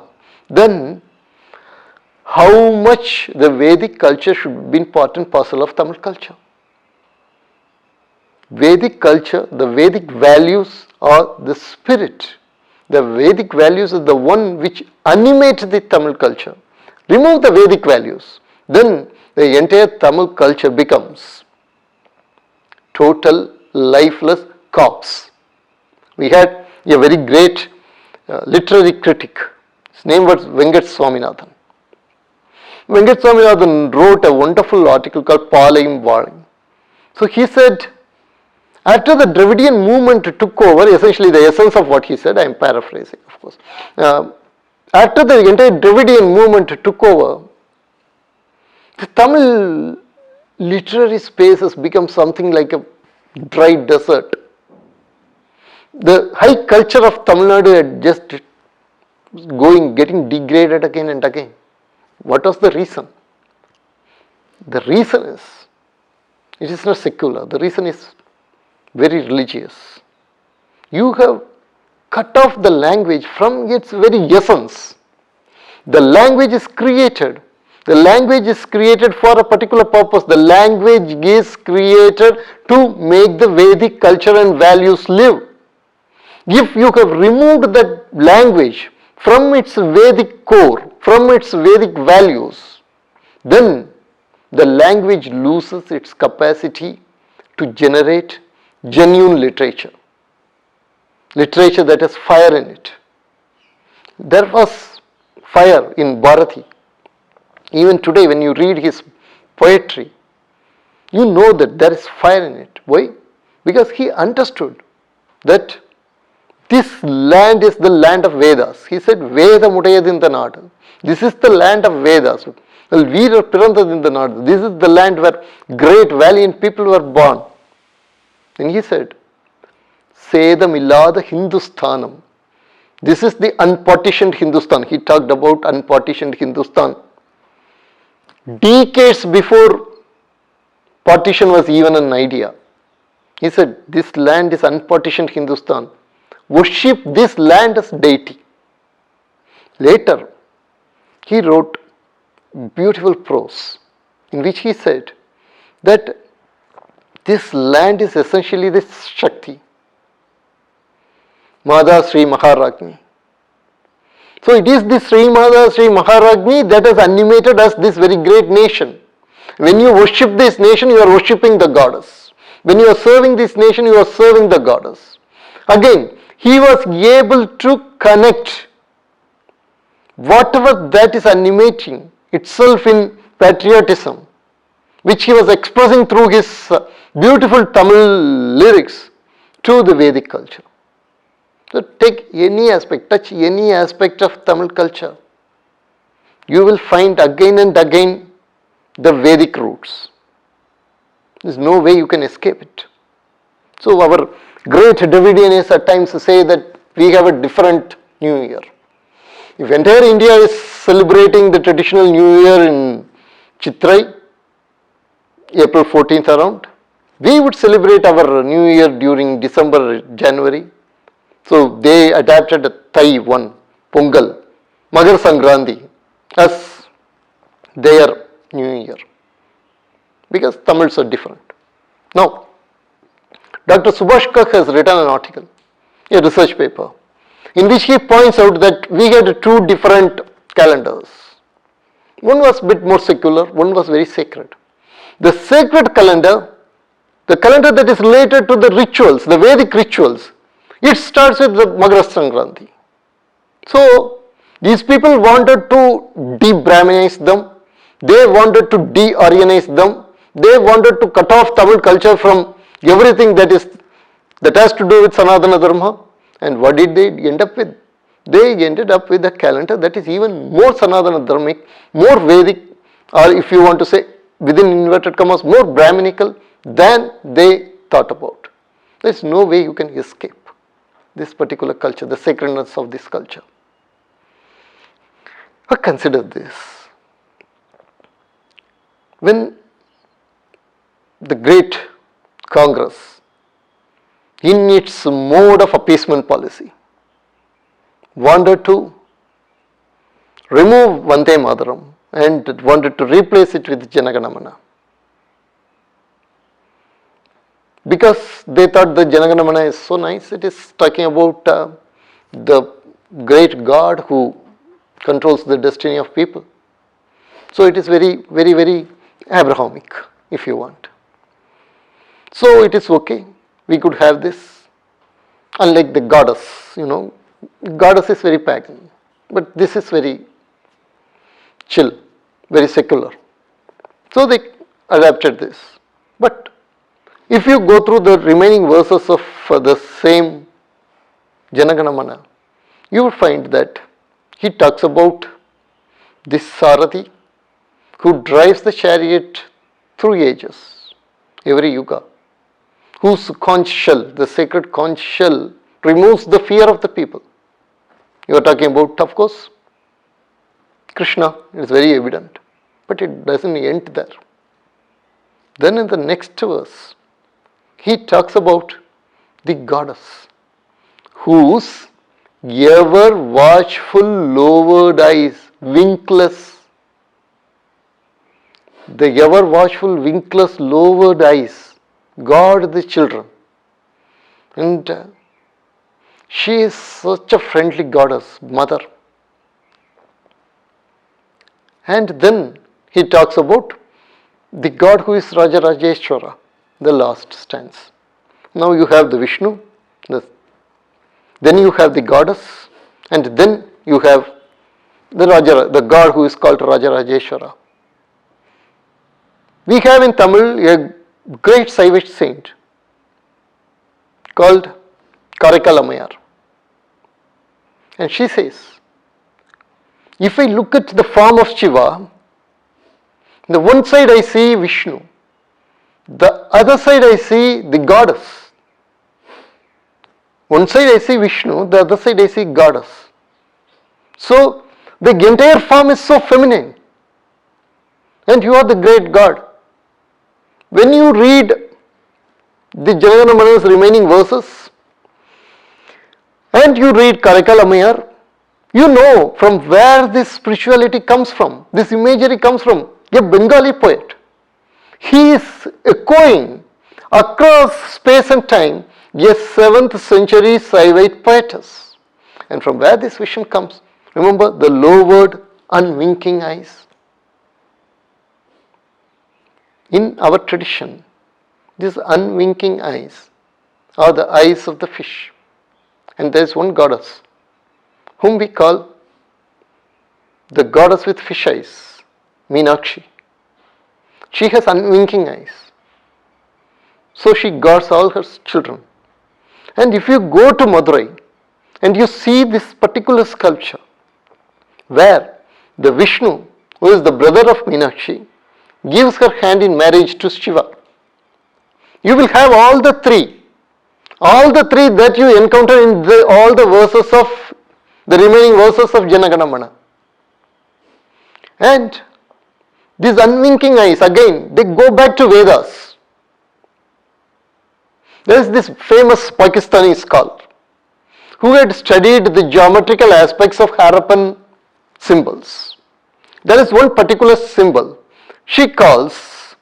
then how much the Vedic culture should be part and parcel of Tamil culture? Vedic culture, the Vedic values are the spirit. The Vedic values are the one which animate the Tamil culture. Remove the Vedic values, then the entire Tamil culture becomes total lifeless corpse. We had a very great literary critic. His name was Venkat Swaminathan. Venkat Swaminathan wrote a wonderful article called Palayum Valayum. So he said, after the Dravidian movement took over, essentially the essence of what he said, I am paraphrasing of course. After the entire Dravidian movement took over, the Tamil literary space has become something like a dry desert. The high culture of Tamil Nadu had just getting degraded again and again. What was the reason? The reason is, it is not secular, the reason is very religious. You have cut off the language from its very essence. The language is created The language is created for a particular purpose. The language is created to make the Vedic culture and values live. If you have removed that language from its Vedic core, from its Vedic values, then the language loses its capacity to generate genuine literature. Literature that has fire in it. There was fire in Bharati. Even today when you read his poetry, you know that there is fire in it. Why? Because he understood that this land is the land of Vedas. He said, Veda mudayadinda naadu. This is the land of Vedas. Veera pirandadinda naadu. This is the land where great valiant people were born. And he said, Sedamillada Hindusthanam. This is the unpartitioned Hindustan. He talked about unpartitioned Hindustan. Decades before partition was even an idea. He said, this land is unpartitioned Hindustan. Worship this land as deity. Later, he wrote beautiful prose in which he said that this land is essentially the Shakti. Mada Sri Maharagni. So it is this Sri Mada Sri Maharagni that has animated us, this very great nation. When you worship this nation, you are worshipping the goddess. When you are serving this nation, you are serving the goddess. Again, he was able to connect whatever that is animating itself in patriotism, which he was expressing through his beautiful Tamil lyrics, to the Vedic culture. So take any aspect, touch any aspect of Tamil culture, you will find again and again the Vedic roots. There is no way you can escape it. So our great Dravidians at times say that we have a different New Year. If entire India is celebrating the traditional New Year in Chitrai, April 14th around, we would celebrate our New Year during December, January. So they adapted Thai one, Pongal, Magar Sankranti as their New Year, because Tamils are different. Now, Dr. Subhash Kak has written an article, a research paper, in which he points out that we had two different calendars. One was a bit more secular, one was very sacred. The sacred calendar, the calendar that is related to the rituals, the Vedic rituals, it starts with the Magar Sankranti. So, these people wanted to de-Brahminize them, they wanted to de-Aryanize them, they wanted to cut off Tamil culture from everything that has to do with Sanatana Dharma. And what did they end up with? They ended up with a calendar that is even more Sanatana Dharmic, more Vedic, or if you want to say within inverted commas, more Brahminical than they thought about. There is no way you can escape this particular culture, the sacredness of this culture. But consider this. When the great Congress, in its mode of appeasement policy, wanted to remove Vande Mataram and wanted to replace it with Jana Gana Mana, because they thought the Jana Gana Mana is so nice, it is talking about the great God who controls the destiny of people. So it is very, very, very Abrahamic, if you want. So it is okay, we could have this. Unlike the goddess, goddess is very pagan, but this is very chill, very secular. So they adapted this. But if you go through the remaining verses of the same Jana Gana Mana, you will find that he talks about this Sarathi who drives the chariot through ages, every yuga, whose conch shell, the sacred conch shell, removes the fear of the people. You are talking about, of course, Krishna, it is very evident, but it doesn't end there. Then in the next verse, he talks about the goddess, whose ever watchful lowered eyes, winkless, The ever watchful, winkless, lowered eyes guard the children. And she is such a friendly goddess, mother. And then he talks about the god who is Raja Rajeshwara, the last stanza. Now you have the Vishnu, then you have the goddess, and then you have the god who is called Raja Rajeshwara. We have in Tamil a great Saiva saint called Karaikal Ammayar. And she says, if I look at the form of Shiva, the one side I see Vishnu, the other side I see the goddess. One side I see Vishnu, the other side I see goddess. So the entire form is so feminine. And you are the great God. When you read the Janagana Manana's remaining verses and you read Karaikal Ammayar, you know from where this spirituality comes from, this imagery comes from. A Bengali poet. He is echoing across space and time a 7th century Saivite poetess. And from where this vision comes? Remember the lowered, unwinking eyes. In our tradition, these unwinking eyes are the eyes of the fish. And there is one goddess whom we call the goddess with fish eyes, Meenakshi. She has unwinking eyes. So she guards all her children. And if you go to Madurai and you see this particular sculpture where the Vishnu, who is the brother of Meenakshi, gives her hand in marriage to Shiva, you will have all the three that you encounter in all the verses of the remaining verses of Janagana Manana. And these unwinking eyes, again, they go back to Vedas. There is this famous Pakistani scholar who had studied the geometrical aspects of Harappan symbols. There is one particular symbol. She calls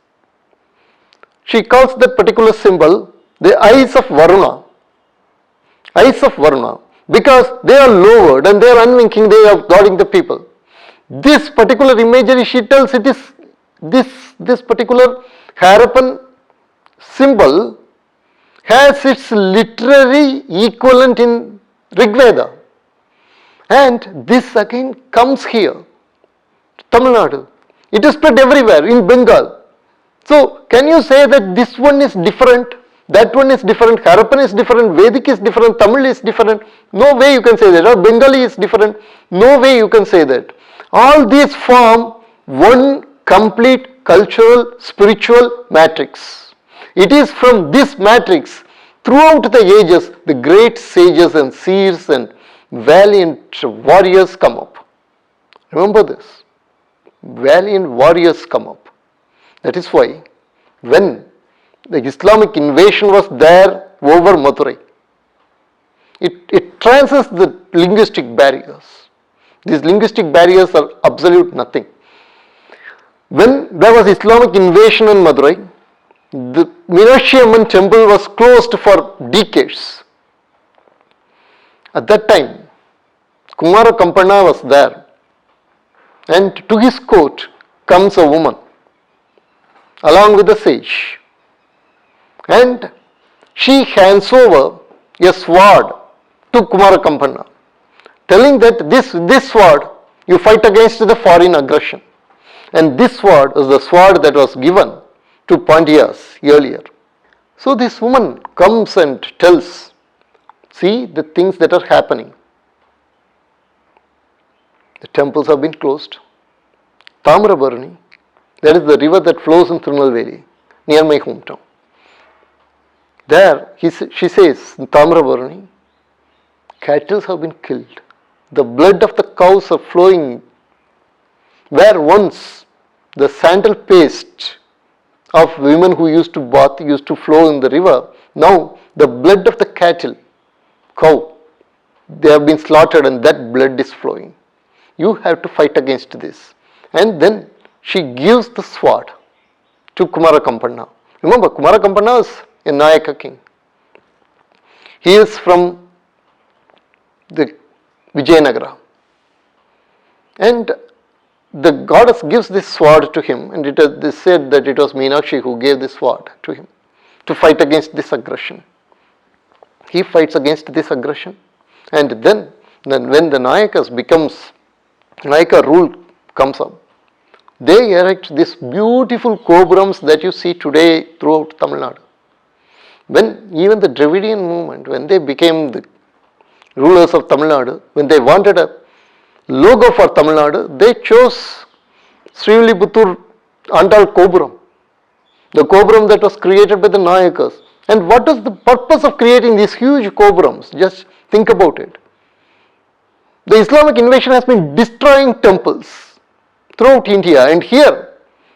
that particular symbol the eyes of Varuna. Eyes of Varuna. Because they are lowered and they are unwinking, they are guarding the people. This particular imagery, she tells it is this particular Harappan symbol has its literary equivalent in Rigveda. And this again comes here, Tamil Nadu. It is spread everywhere in Bengal. So can you say that this one is different, that one is different, Harappan is different, Vedic is different, Tamil is different? No way you can say that. Or Bengali is different. No way you can say that. All these form one complete cultural, spiritual matrix. It is from this matrix, throughout the ages, the great sages and seers and valiant warriors come up. Remember this. Valiant warriors come up. That is why when the Islamic invasion was there over Madurai, it transcends the linguistic barriers. These linguistic barriers are absolute nothing. When there was Islamic invasion in Madurai, the Meenakshi Amman temple was closed for decades. At that time, Kumara Kampanna was there, and to his court comes a woman along with a sage, and she hands over a sword to Kumara Kampanna, telling that this sword you fight against the foreign aggression, and this sword is the sword that was given to Pandyas earlier. So this woman comes and tells, see the things that are happening. The temples have been closed. Tamrabarani, that is the river that flows in Tirunelveli, near my hometown. There, she says, in Tamrabarani, cattle have been killed. The blood of the cows are flowing. Where once the sandal paste of women who used to bath used to flow in the river, now the blood of the cow, they have been slaughtered and that blood is flowing. You have to fight against this. And then she gives the sword to Kumara Kampanna. Remember, Kumara Kampanna is a Nayaka king. He is from the Vijayanagara. And the goddess gives this sword to him, and it is said that it was Meenakshi who gave this sword to him to fight against this aggression. He fights against this aggression, and then when the Nayakas becomes, Nayaka rule comes up, they erect these beautiful Gopurams that you see today throughout Tamil Nadu. When even the Dravidian movement, when they became the rulers of Tamil Nadu, when they wanted a logo for Tamil Nadu, they chose Srivilliputturu Andal Gopuram, the Gopuram that was created by the Nayakas. And what is the purpose of creating these huge Gopurams? Just think about it. The Islamic invasion has been destroying temples throughout India, and here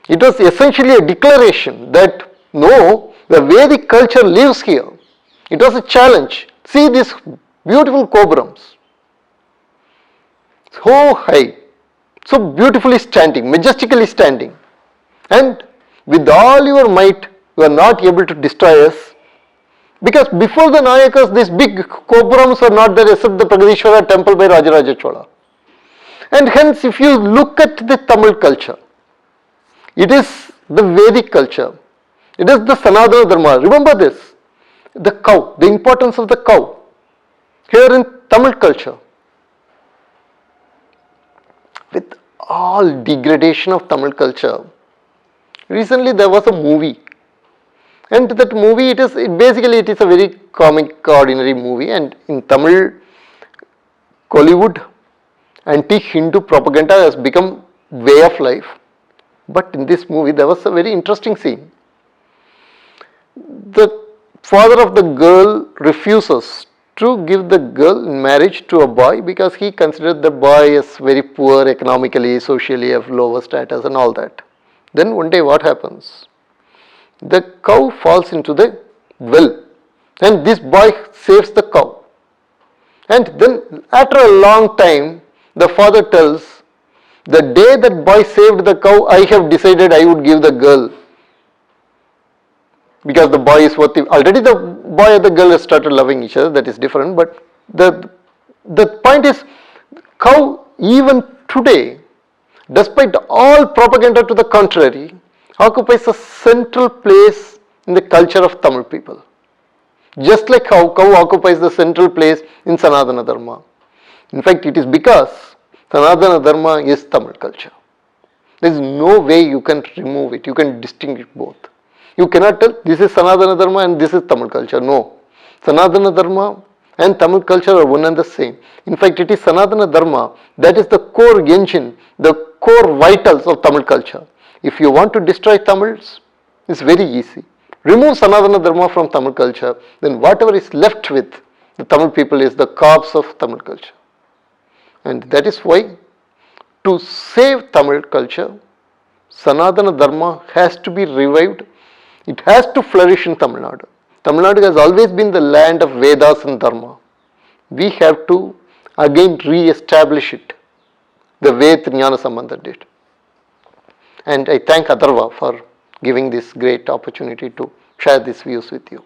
it was essentially a declaration that no, the Vedic culture lives here. It was a challenge. See these beautiful Gopurams, so high, so beautifully standing, majestically standing, and with all your might you are not able to destroy us, because before the Nayakas these big Gopurams were not there except the Pragadishwara temple by Rajaraja Chola. And hence, if you look at the Tamil culture, it is the Vedic culture, it is the Sanatana Dharma. Remember this, the cow, the importance of the cow here in Tamil culture. With all degradation of Tamil culture, recently there was a movie, and that movie it is a very comic, ordinary movie, and in Tamil Kollywood, anti-Hindu propaganda has become way of life. But in this movie there was a very interesting scene. The father of the girl refuses to give the girl in marriage to a boy because he considered the boy as very poor economically, socially, of lower status and all that. Then one day what happens? The cow falls into the well, and this boy saves the cow. And then after a long time, the father tells, the day that boy saved the cow, I have decided I would give the girl. Because the boy is worthy. Already the boy and the girl have started loving each other, that is different. But the point is, cow even today, despite all propaganda to the contrary, occupies a central place in the culture of Tamil people. Just like how cow occupies the central place in Sanatana Dharma. In fact, it is because Sanatana Dharma is Tamil culture. There is no way you can remove it, you can distinguish both. You cannot tell this is Sanatana Dharma and this is Tamil culture. No. Sanatana Dharma and Tamil culture are one and the same. In fact, it is Sanatana Dharma that is the core engine, the core vitals of Tamil culture. If you want to destroy Tamils, it's very easy. Remove Sanatana Dharma from Tamil culture, then whatever is left with the Tamil people is the corpse of Tamil culture. And that is why, to save Tamil culture, Sanatana Dharma has to be revived. It has to flourish in Tamil Nadu. Tamil Nadu has always been the land of Vedas and Dharma. We have to again re-establish it the way Jnana Sambandha did. And I thank Atharva for giving this great opportunity to share these views with you.